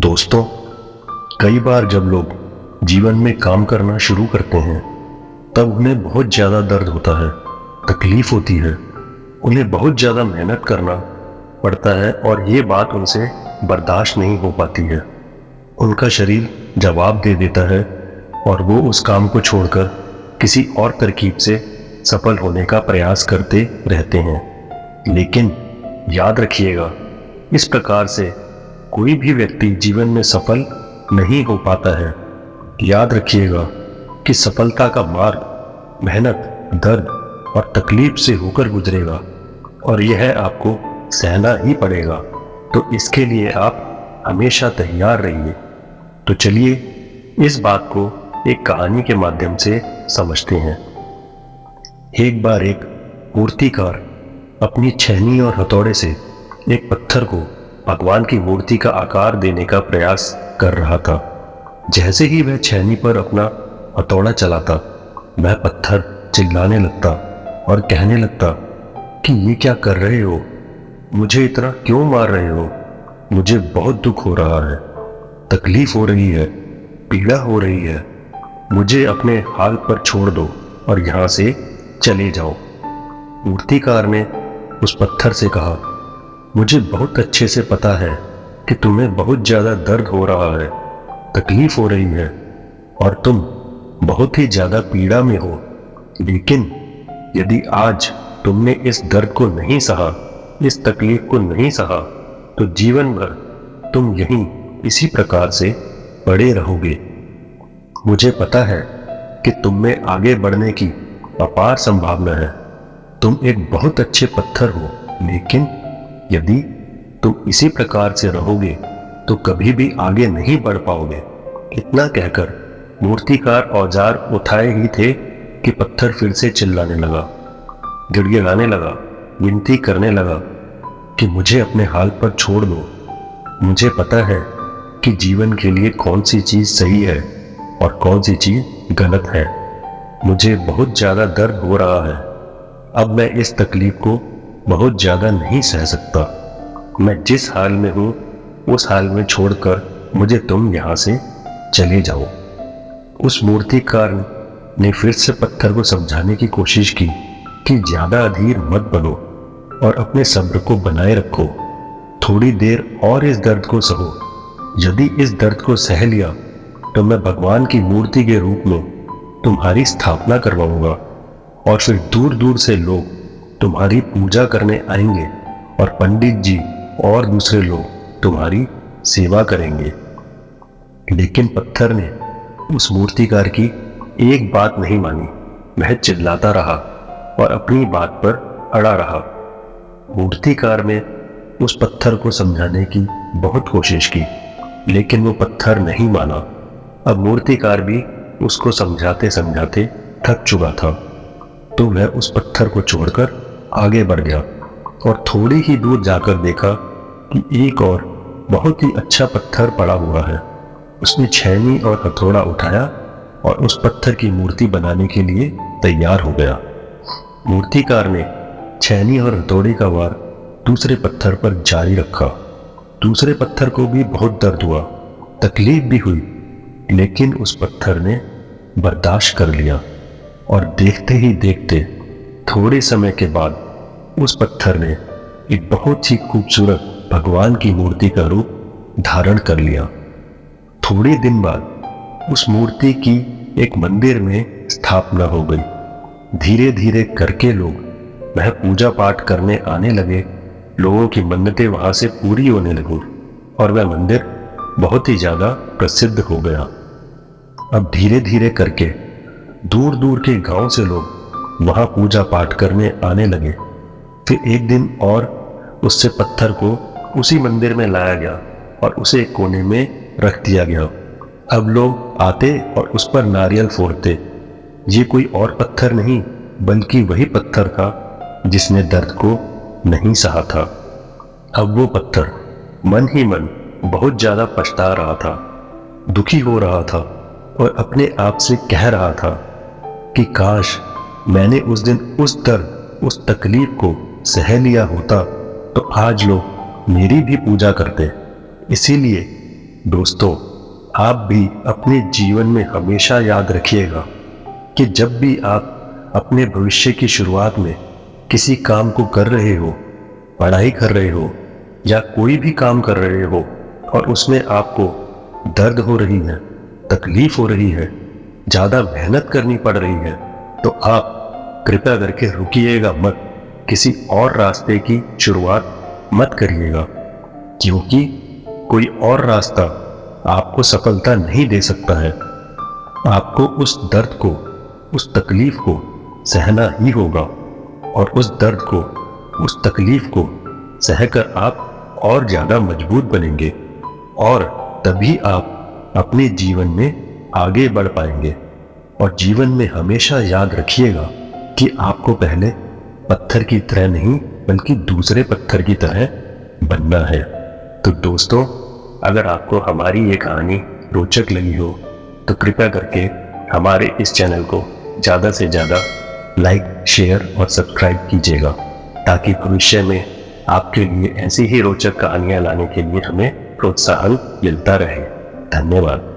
दोस्तों, कई बार जब लोग जीवन में काम करना शुरू करते हैं तब उन्हें बहुत ज़्यादा दर्द होता है, तकलीफ होती है, उन्हें बहुत ज़्यादा मेहनत करना पड़ता है और ये बात उनसे बर्दाश्त नहीं हो पाती है। उनका शरीर जवाब दे देता है और वो उस काम को छोड़कर किसी और तरकीब से सफल होने का प्रयास करते रहते हैं। लेकिन याद रखिएगा, इस प्रकार से कोई भी व्यक्ति जीवन में सफल नहीं हो पाता है। याद रखिएगा कि सफलता का मार्ग मेहनत, दर्द और तकलीफ से होकर गुजरेगा और यह आपको सहना ही पड़ेगा। तो इसके लिए आप हमेशा तैयार रहिए। तो चलिए इस बात को एक कहानी के माध्यम से समझते हैं। एक बार एक मूर्तिकार अपनी छेनी और हथौड़े से एक पत्थर को भगवान की मूर्ति का आकार देने का प्रयास कर रहा था। जैसे ही वह छेनी पर अपना हथौड़ा चलाता, वह पत्थर चिल्लाने लगता और कहने लगता कि ये क्या कर रहे हो, मुझे इतना क्यों मार रहे हो, मुझे बहुत दुख हो रहा है, तकलीफ हो रही है, पीड़ा हो रही है, मुझे अपने हाल पर छोड़ दो और यहाँ से चले जाओ। मूर्तिकार ने उस पत्थर से कहा, मुझे बहुत अच्छे से पता है कि तुम्हें बहुत ज़्यादा दर्द हो रहा है, तकलीफ हो रही है और तुम बहुत ही ज़्यादा पीड़ा में हो। लेकिन यदि आज तुमने इस दर्द को नहीं सहा, इस तकलीफ को नहीं सहा, तो जीवन भर तुम यहीं इसी प्रकार से पड़े रहोगे। मुझे पता है कि तुम में आगे बढ़ने की अपार संभावना है। तुम एक बहुत अच्छे पत्थर हो, लेकिन यदि तुम इसी प्रकार से रहोगे तो कभी भी आगे नहीं बढ़ पाओगे। इतना कहकर मूर्तिकार औजार उठाए ही थे कि पत्थर फिर से चिल्लाने लगा, गिड़गिड़ाने लगा, विनती करने लगा कि मुझे अपने हाल पर छोड़ दो। मुझे पता है कि जीवन के लिए कौन सी चीज़ सही है और कौन सी चीज़ गलत है। मुझे बहुत ज़्यादा दर्द हो रहा है। अब मैं इस तकलीफ को बहुत ज़्यादा नहीं सह सकता। मैं जिस हाल में हूँ उस हाल में छोड़कर मुझे तुम यहाँ से चले जाओ। उस मूर्तिकार ने फिर से पत्थर को समझाने की कोशिश की कि ज़्यादा अधीर मत बनो और अपने सब्र को बनाए रखो। थोड़ी देर और इस दर्द को सहो। यदि इस दर्द को सह लिया तो मैं भगवान की मूर्ति के रूप में तुम्हारी स्थापना करवाऊंगा और फिर दूर दूर से लोग तुम्हारी पूजा करने आएंगे और पंडित जी और दूसरे लोग तुम्हारी सेवा करेंगे। लेकिन पत्थर ने उस मूर्तिकार की एक बात नहीं मानी। वह चिल्लाता रहा और अपनी बात पर अड़ा रहा। मूर्तिकार ने उस पत्थर को समझाने की बहुत कोशिश की, लेकिन वो पत्थर नहीं माना। अब मूर्तिकार भी उसको समझाते समझाते थक चुका था, तो वह उस पत्थर को छोड़कर आगे बढ़ गया और थोड़ी ही दूर जाकर देखा कि एक और बहुत ही अच्छा पत्थर पड़ा हुआ है। उसने छेनी और हथौड़ा उठाया और उस पत्थर की मूर्ति बनाने के लिए तैयार हो गया। मूर्तिकार ने छेनी और हथौड़े का वार दूसरे पत्थर पर जारी रखा। दूसरे पत्थर को भी बहुत दर्द हुआ, तकलीफ भी हुई, लेकिन उस पत्थर ने बर्दाश्त कर लिया और देखते ही देखते थोड़े समय के बाद उस पत्थर ने एक बहुत ही खूबसूरत भगवान की मूर्ति का रूप धारण कर लिया। थोड़े दिन बाद उस मूर्ति की एक मंदिर में स्थापना हो गई। धीरे धीरे करके लोग वह पूजा पाठ करने आने लगे। लोगों की मन्नतें वहां से पूरी होने लगी और वह मंदिर बहुत ही ज़्यादा प्रसिद्ध हो गया। अब धीरे धीरे करके दूर दूर के गांव से लोग वहां पूजा पाठ करने आने लगे। फिर एक दिन और उससे पत्थर को उसी मंदिर में लाया गया और उसे एक कोने में रख दिया गया। अब लोग आते और उस पर नारियल फोड़ते। ये कोई और पत्थर नहीं, बल्कि वही पत्थर था जिसने दर्द को नहीं सहा था। अब वो पत्थर मन ही मन बहुत ज़्यादा पछता रहा था, दुखी हो रहा था और अपने आप से कह रहा था कि काश मैंने उस दिन उस दर्द, उस तकलीफ को सह लिया होता तो आज लोग मेरी भी पूजा करते। इसीलिए दोस्तों, आप भी अपने जीवन में हमेशा याद रखिएगा कि जब भी आप अपने भविष्य की शुरुआत में किसी काम को कर रहे हो, पढ़ाई कर रहे हो या कोई भी काम कर रहे हो और उसमें आपको दर्द हो रही है, तकलीफ हो रही है, ज़्यादा मेहनत करनी पड़ रही है, तो आप कृपया करके रुकिएगा मत, किसी और रास्ते की शुरुआत मत करिएगा, क्योंकि कोई और रास्ता आपको सफलता नहीं दे सकता है। आपको उस दर्द को, उस तकलीफ को सहना ही होगा और उस दर्द को, उस तकलीफ को सहकर आप और ज़्यादा मजबूत बनेंगे और तभी आप अपने जीवन में आगे बढ़ पाएंगे। और जीवन में हमेशा याद रखिएगा कि आपको पहले पत्थर की तरह नहीं बल्कि दूसरे पत्थर की तरह बनना है। तो दोस्तों, अगर आपको हमारी ये कहानी रोचक लगी हो तो कृपया करके हमारे इस चैनल को ज़्यादा से ज़्यादा लाइक, शेयर और सब्सक्राइब कीजिएगा, ताकि भविष्य में आपके लिए ऐसी ही रोचक कहानियाँ लाने के लिए हमें प्रोत्साहन मिलता रहे। धन्यवाद।